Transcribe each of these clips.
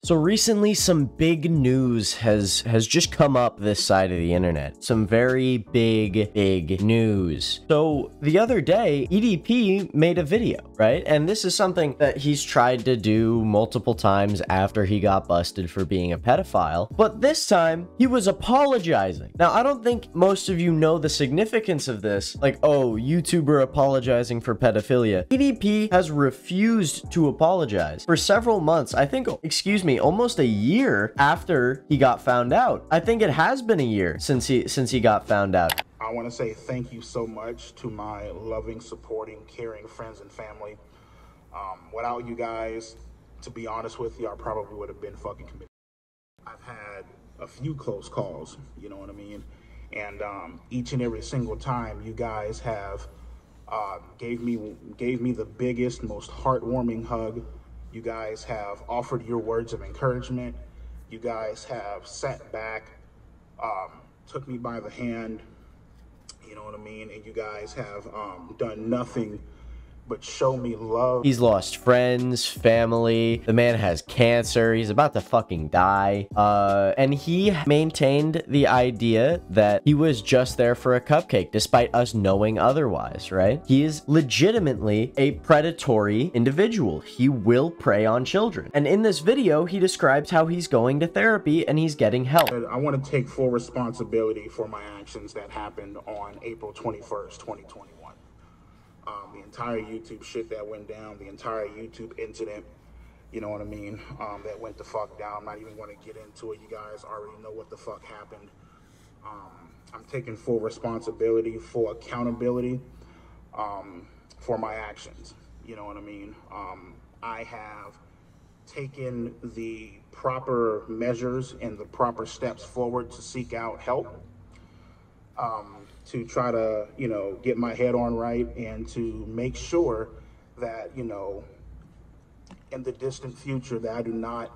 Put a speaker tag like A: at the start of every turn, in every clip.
A: So recently some big news has just come up this side of the internet. Some very big news. So the other day, EDP made a video, right? And this is something that he's tried to do multiple times after he got busted for being a pedophile. But this time, he was apologizing. Now, I don't think most of you know the significance of this. Like, oh, YouTuber apologizing for pedophilia. EDP has refused to apologize for several months. I think, excuse me, almost a year after he got found out. I think it has been a year since he got found out.
B: I want to say thank you so much to my loving, supporting, caring friends and family. Without you guys, to be honest with you, I probably would have been fucking committed. I've had a few close calls, you know what I mean? And each and every single time you guys have gave me the biggest, most heartwarming hug. You guys have offered your words of encouragement. You guys have sat back, took me by the hand, you know what I mean? And you guys have done nothing but show me love.
A: He's lost friends, family. The man has cancer. He's about to fucking die. And he maintained the idea that he was just there for a cupcake, despite us knowing otherwise, right? He is legitimately a predatory individual. He will prey on children. And in this video, he describes how he's going to therapy and he's getting help.
B: I want to take full responsibility for my actions that happened on April 21st, 2021. The entire YouTube shit that went down, the entire YouTube incident, you know what I mean, that went the fuck down. I'm not even going to get into it. You guys already know what the fuck happened. I'm taking full responsibility, full accountability for my actions, you know what I mean. I have taken the proper measures and the proper steps forward to seek out help. To try to, you know, get my head on right and to make sure that, you know, in the distant future that I do not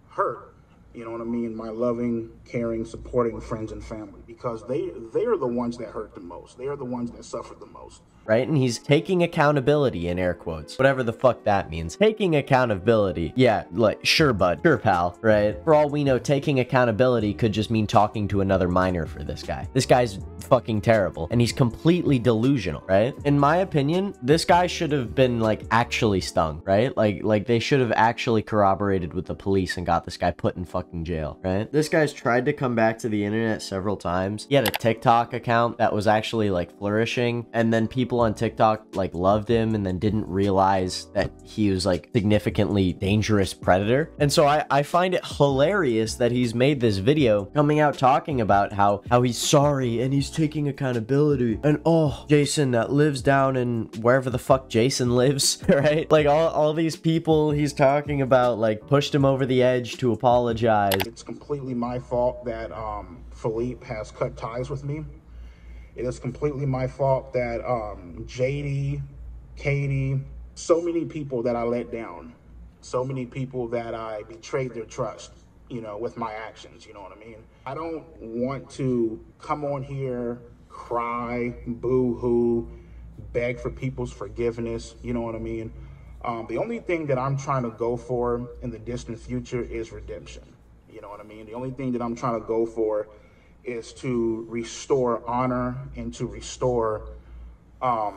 B: hurt, you know what I mean, my loving, caring, supporting friends and family, because they are the ones that hurt the most. They are the ones that suffer the most.
A: Right? And he's taking accountability in air quotes, whatever the fuck that means. Taking accountability. Yeah, like, sure, bud. Sure, pal. Right? For all we know, taking accountability could just mean talking to another minor for this guy. This guy's fucking terrible and he's completely delusional, right? In my opinion, this guy should have been like actually stung, right? Like they should have actually corroborated with the police and got this guy put in fucking jail, right? This guy's tried to come back to the internet several times. He had a TikTok account that was actually like flourishing, and then people on TikTok like loved him and then didn't realize that he was like significantly dangerous predator. And so I find it hilarious that he's made this video coming out talking about how he's sorry and he's taking accountability, and oh, Jason that lives down in wherever the fuck Jason lives, right? Like all these people he's talking about like pushed him over the edge to apologize.
B: It's completely my fault that Philippe has cut ties with me. It is completely my fault that JD, Katie, so many people that I let down, so many people that I betrayed their trust, you know, with my actions, you know what I mean? I don't want to come on here, cry, boo-hoo, beg for people's forgiveness, you know what I mean? The only thing that I'm trying to go for in the distant future is redemption, you know what I mean? The only thing that I'm trying to go for is to restore honor and to restore a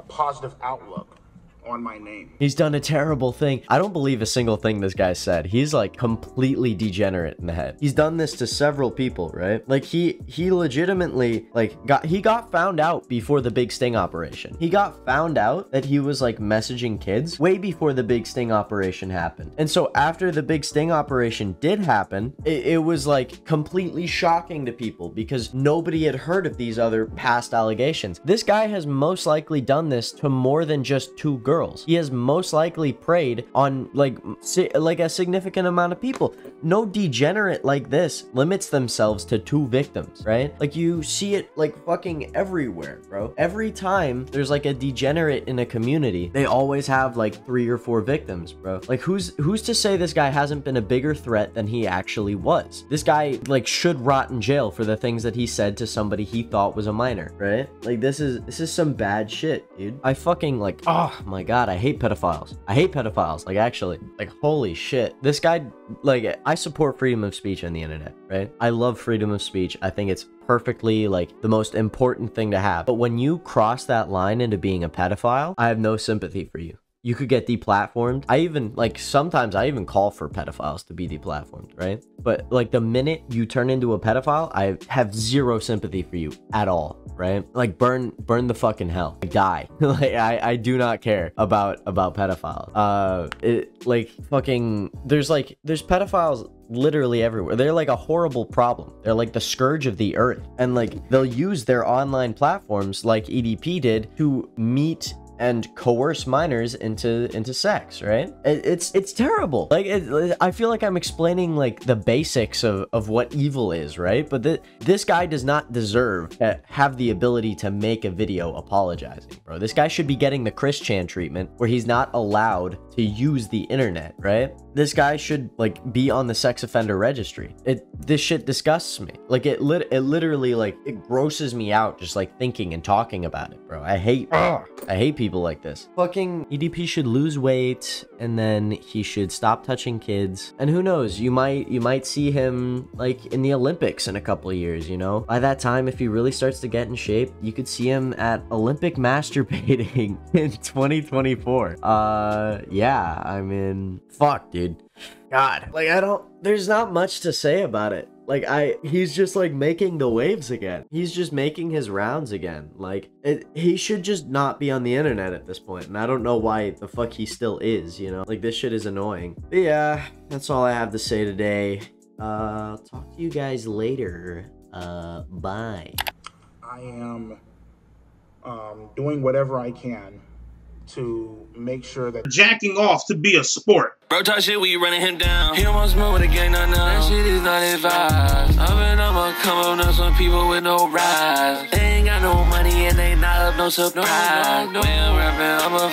B: positive outlook on my name.
A: He's done a terrible thing. I don't believe a single thing this guy said. He's like completely degenerate in the head. He's done this to several people, right? Like he legitimately like got found out before the big sting operation. He got found out that he was like messaging kids way before the big sting operation happened. And so after the big sting operation did happen, it was like completely shocking to people because nobody had heard of these other past allegations. This guy has most likely done this to more than just 2 girls. He has most likely preyed on like a significant amount of people. No degenerate like this limits themselves to 2 victims, right? Like you see it like fucking everywhere, bro. Every time there's like a degenerate in a community, they always have like 3 or 4 victims, bro. Like who's to say this guy hasn't been a bigger threat than he actually was? This guy like should rot in jail for the things that he said to somebody he thought was a minor, right? Like this is some bad shit, dude. I fucking like, oh my my God, I hate pedophiles. I hate pedophiles. Like, actually, like, holy shit. This guy, like, I support freedom of speech on the internet, right? I love freedom of speech. I think it's perfectly, like, the most important thing to have. But when you cross that line into being a pedophile, I have no sympathy for you. You could get deplatformed. I even, like, sometimes I even call for pedophiles to be deplatformed, right? But, like, the minute you turn into a pedophile, I have zero sympathy for you at all, right? Like, burn the fucking hell. Die. Like, I do not care about pedophiles. There's pedophiles literally everywhere. They're like a horrible problem. They're like the scourge of the earth. And, like, they'll use their online platforms like EDP did to meet and coerce minors into sex, right? It's terrible. Like, I feel like I'm explaining, like, the basics of what evil is, right? But this guy does not deserve to have the ability to make a video apologizing, bro. This guy should be getting the Chris Chan treatment, where he's not allowed to use the internet, right? This guy should, like, be on the sex offender registry. This shit disgusts me. Like, it literally, like, it grosses me out just, like, thinking and talking about it, bro. I hate people like this. Fucking EDP should lose weight, and then he should stop touching kids. And who knows, you might see him, like, in the Olympics in a couple of years, you know? By that time, if he really starts to get in shape, you could see him at Olympic masturbating in 2024. Yeah, I mean, fuck, dude. God, like, there's not much to say about it. Like, he's just, like, making the waves again. He's just making his rounds again. Like, he should just not be on the internet at this point. And I don't know why the fuck he still is, you know? Like, this shit is annoying. But yeah, that's all I have to say today. Talk to you guys later. Bye.
B: I am doing whatever I can to make sure that jacking off to be a sport.
C: Bro, talk shit, we running him down. He almost moved with a gang, now. That shit is not advised. I'ma come up now, some people with no rise. They ain't got no money and they not up no surprise. No, I'm rapping, I'm a